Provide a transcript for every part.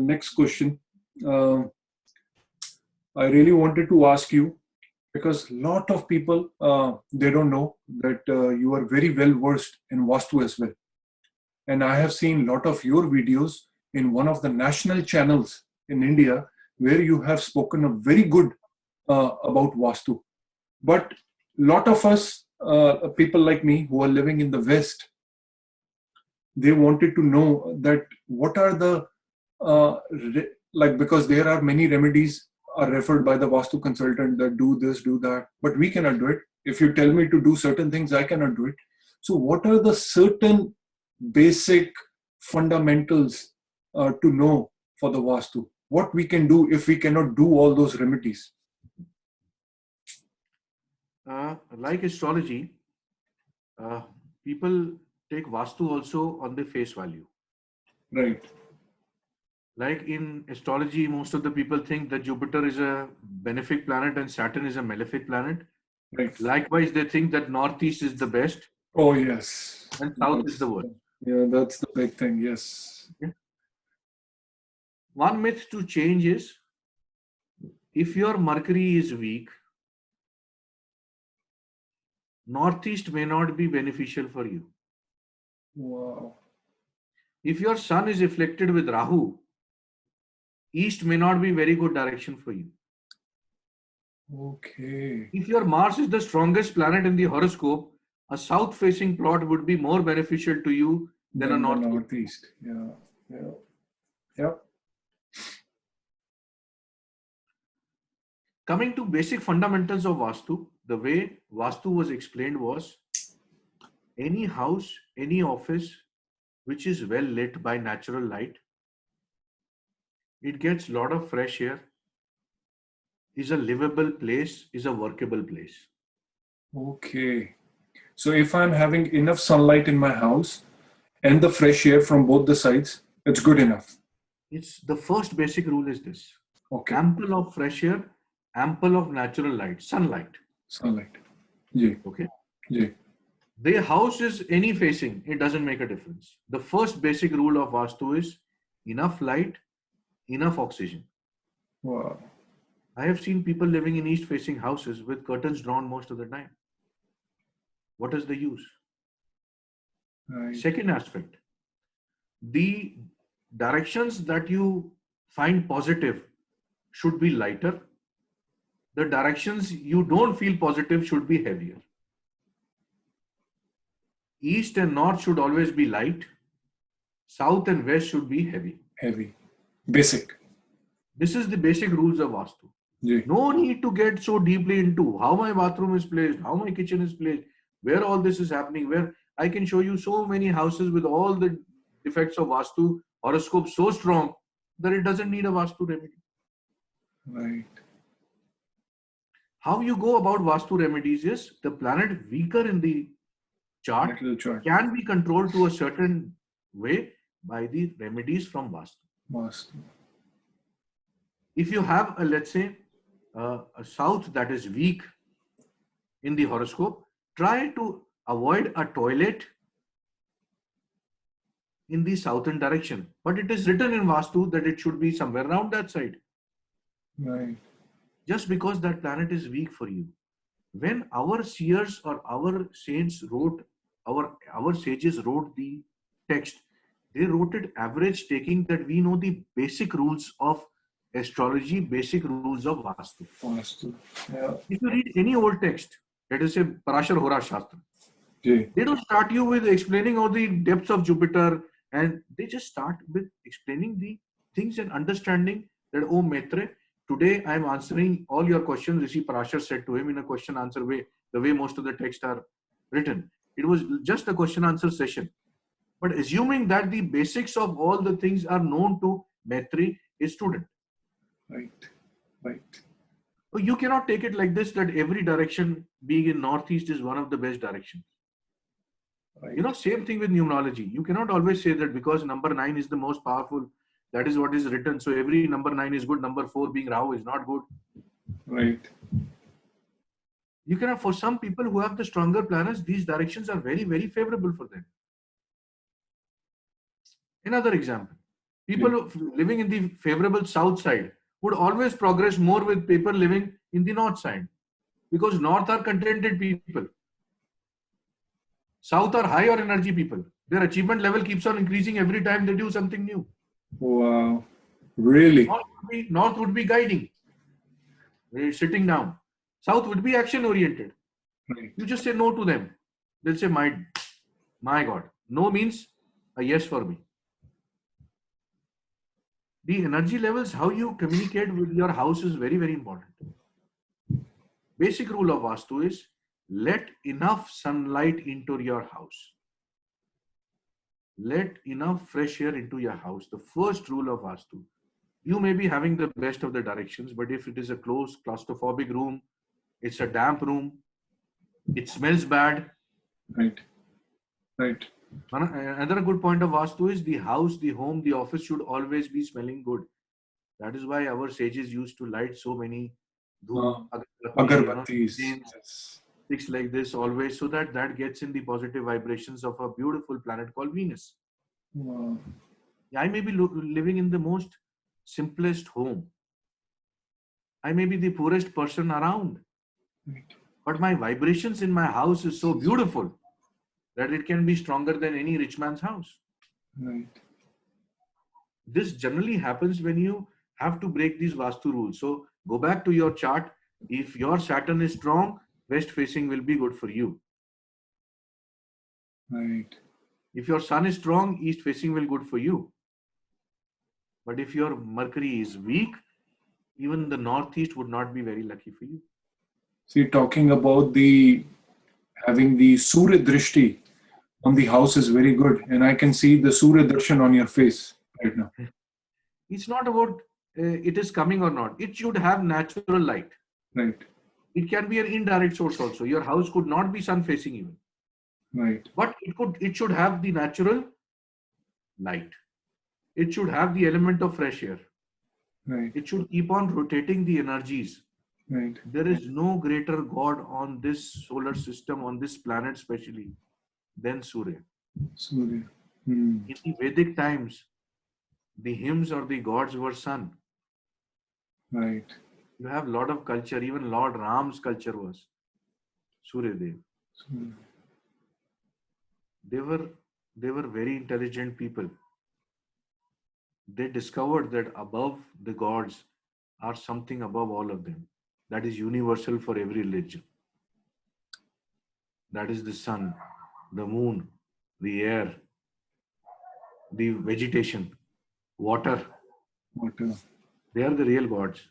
next question. Uh, I really wanted to ask you because a lot of people they don't know that you are very well versed in Vastu as well. And I have seen a lot of your videos in one of the national channels in India where you have spoken a very good about Vastu. But a lot of us, people like me who are living in the West, they wanted to know that what are the like, because there are many remedies are referred by the Vastu consultant that do this, do that, but we cannot do it. If you tell me to do certain things, I cannot do it. So what are the certain basic fundamentals to know for the Vastu? What we can do if we cannot do all those remedies? Like astrology, people take Vastu also on the face value. Right. Like in astrology, most of the people think that Jupiter is a benefic planet and Saturn is a malefic planet. Right. Likewise, they think that Northeast is the best. Oh, yes. And South is the worst. Yeah, that's the big thing. Yes. Okay. One myth to change is, if your Mercury is weak, Northeast may not be beneficial for you. Wow. If your Sun is afflicted with Rahu, East may not be very good direction for you. Okay. If your Mars is the strongest planet in the horoscope, a south-facing plot would be more beneficial to you than a northeast. Yeah. Yeah. Yeah. Coming to basic fundamentals of Vastu, the way Vastu was explained was, any house, any office which is well lit by natural light, it gets a lot of fresh air, is a livable place, is a workable place. Okay. So if I'm having enough sunlight in my house and the fresh air from both the sides, it's good enough. It's the first basic rule is this. Okay. Ample of fresh air, ample of natural light, sunlight. Sunlight. Yeah. Okay. Yeah. The house is any facing, it doesn't make a difference. The first basic rule of Vastu is enough light, enough oxygen. Wow. I have seen people living in east facing houses with curtains drawn most of the time. What is the use? Right. Second aspect, the directions that you find positive should be lighter. The directions you don't feel positive should be heavier. East and north should always be light. South and west should be heavy. Heavy. Basic. This is the basic rules of Vastu. Yeah. No need to get so deeply into how my bathroom is placed, how my kitchen is placed, where all this is happening, where I can show you so many houses with all the defects of Vastu, horoscope so strong that it doesn't need a Vastu remedy. Right. How you go about Vastu remedies is, the planet weaker in the chart can be controlled to a certain way by the remedies from Vastu. If you have a, let's say, a south that is weak in the horoscope, try to avoid a toilet in the southern direction. But it is written in Vastu that it should be somewhere around that side. Right. Just because that planet is weak for you. When our seers or our saints wrote, our sages wrote the text, they wrote it average, taking that we know the basic rules of astrology, basic rules of Vastu. Yeah. If you read any old text, let us say Parashar Hora Shastra, Yeah. they don't start you with explaining all the depths of Jupiter, and they just start with explaining the things and understanding that, oh Maitre, today I am answering all your questions. Rishi Parashar said to him in a question answer way, the way most of the texts are written. It was just a question answer session. But assuming that the basics of all the things are known to Maitri, his student. Right. Right. So you cannot take it like this, that every direction being in Northeast is one of the best directions. Right. You know, same thing with numerology. You cannot always say that because number 9 is the most powerful, that is what is written. So every number 9 is good. Number 4 being Rahu is not good. Right. You cannot, for some people who have the stronger planets, these directions are very, very favorable for them. Another example. People living in the favorable south side would always progress more with people living in the north side, because north are contented people, south are high or energy people. Their achievement level keeps on increasing every time they do something new. Wow. Really? North would be guiding, sitting down. South would be action oriented. Right. You just say no to them. They'll say, my God. No means a yes for me. The energy levels, how you communicate with your house is very, very important. Basic rule of Vastu is let enough sunlight into your house. Let enough fresh air into your house. The first rule of Vastu. You may be having the best of the directions, but if it is a closed, claustrophobic room, it's a damp room, it smells bad. Right. Right. Another good point of Vastu is the house, the home, the office should always be smelling good. That is why our sages used to light so many dhoop, Agarbattis. Yes. Things like this always, so that gets in the positive vibrations of a beautiful planet called Venus. Wow. I may be living in the most simplest home. I may be the poorest person around. Right. But my vibrations in my house is so beautiful that it can be stronger than any rich man's house. Right. This generally happens when you have to break these Vastu rules. So go back to your chart. If your Saturn is strong, west facing will be good for you. Right. If your Sun is strong, east facing will be good for you. But if your Mercury is weak, even the northeast would not be very lucky for you. See, talking about having the Surya Drishti on the house is very good, and I can see the Surya Darshan on your face right now. It's not about it is coming or not. It should have natural light. Right. It can be an indirect source also. Your house could not be sun facing even. Right. But it should have the natural light. It should have the element of fresh air. Right. It should keep on rotating the energies. Right. There is no greater god on this solar system, on this planet especially, than Surya. Surya. In the Vedic times, the hymns or the gods were sun. Right. You have a lot of culture. Even Lord Ram's culture was Surya Dev. Surya. They were very intelligent people. They discovered that above the gods are something above all of them. That is universal for every religion. That is the sun, the moon, the air, the vegetation, water. Water. They are the real gods.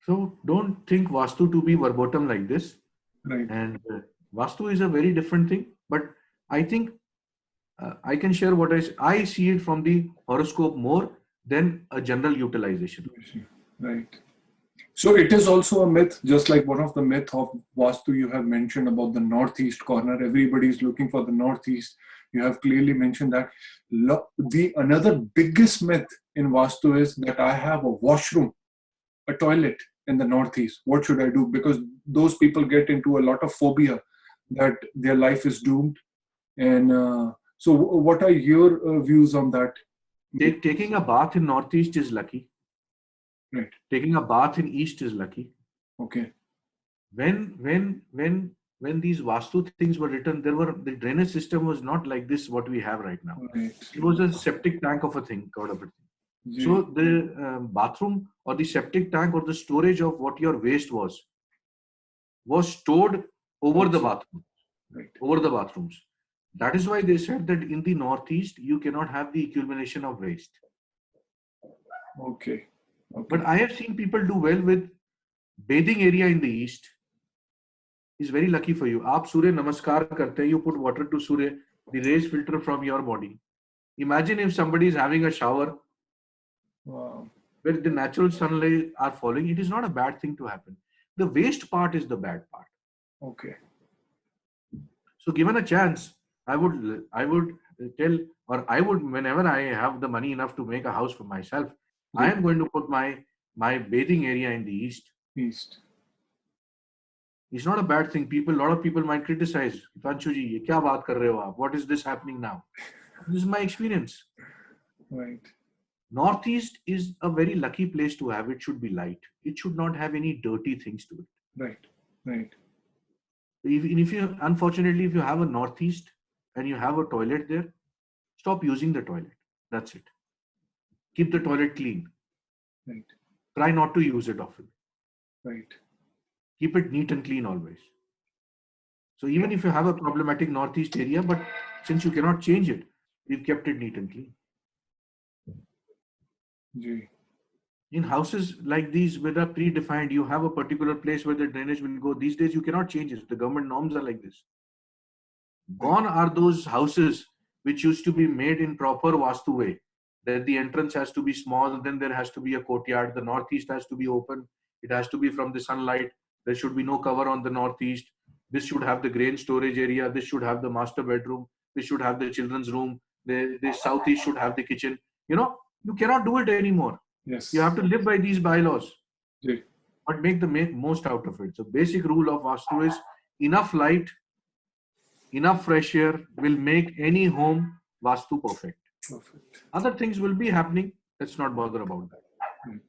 So don't think Vastu to be verbatim like this. Right. And Vastu is a very different thing. But I think I can share what I see it from the horoscope more than a general utilization. Right. So it is also a myth, just like one of the myth of Vastu you have mentioned about the northeast corner. Everybody is looking for the northeast. You have clearly mentioned that. The another biggest myth in Vastu is that I have a washroom, a toilet in the northeast. What should I do? Because those people get into a lot of phobia that their life is doomed. And so what are your views on that? Taking a bath in northeast is lucky. Right. Taking a bath in east is lucky. Okay. When these Vastu things were written, the drainage system was not like this what we have right now. Right. It was a septic tank of a thing, kind of a thing. Yeah. So the bathroom or the septic tank or the storage of what your waste was stored over the bathroom, right. Over the bathrooms. That is why they said that in the northeast you cannot have the accumulation of waste. Okay. But I have seen people do well with bathing area in the east. Is very lucky for you. आप सूर्य नमस्कार करते हैं, you put water to Surya, the rays filter from your body. Imagine if somebody is having a shower where the natural sunlight are falling. It is not a bad thing to happen. The waste part is the bad part. Okay. So given a chance, I would tell, or I would, whenever I have the money enough to make a house for myself, I am going to put my bathing area in the east. East. It's not a bad thing. A lot of people might criticize. Gitanshu ji, ye kya baat kar rahe ho aap? What is this happening now? This is my experience. Right. Northeast is a very lucky place to have. It should be light. It should not have any dirty things to it. Right. Right. If you, unfortunately, if you have a Northeast and you have a toilet there, stop using the toilet. That's it. Keep the toilet clean. Right. Try not to use it often. Right. Keep it neat and clean always. So even if you have a problematic Northeast area, but since you cannot change it, we've kept it neat and clean. Ji. In houses like these, where are predefined, you have a particular place where the drainage will go. These days, you cannot change it. The government norms are like this. Gone are those houses which used to be made in proper Vaastu way. That the entrance has to be small, then there has to be a courtyard. The northeast has to be open. It has to be from the sunlight. There should be no cover on the northeast. This should have the grain storage area. This should have the master bedroom. This should have the children's room. The southeast should have the kitchen. You cannot do it anymore. Yes. You have to live by these bylaws, Ji. but make the most out of it. So basic rule of Vastu is enough light, enough fresh air will make any home Vastu perfect. Perfect. Other things will be happening. Let's not bother about that. Right.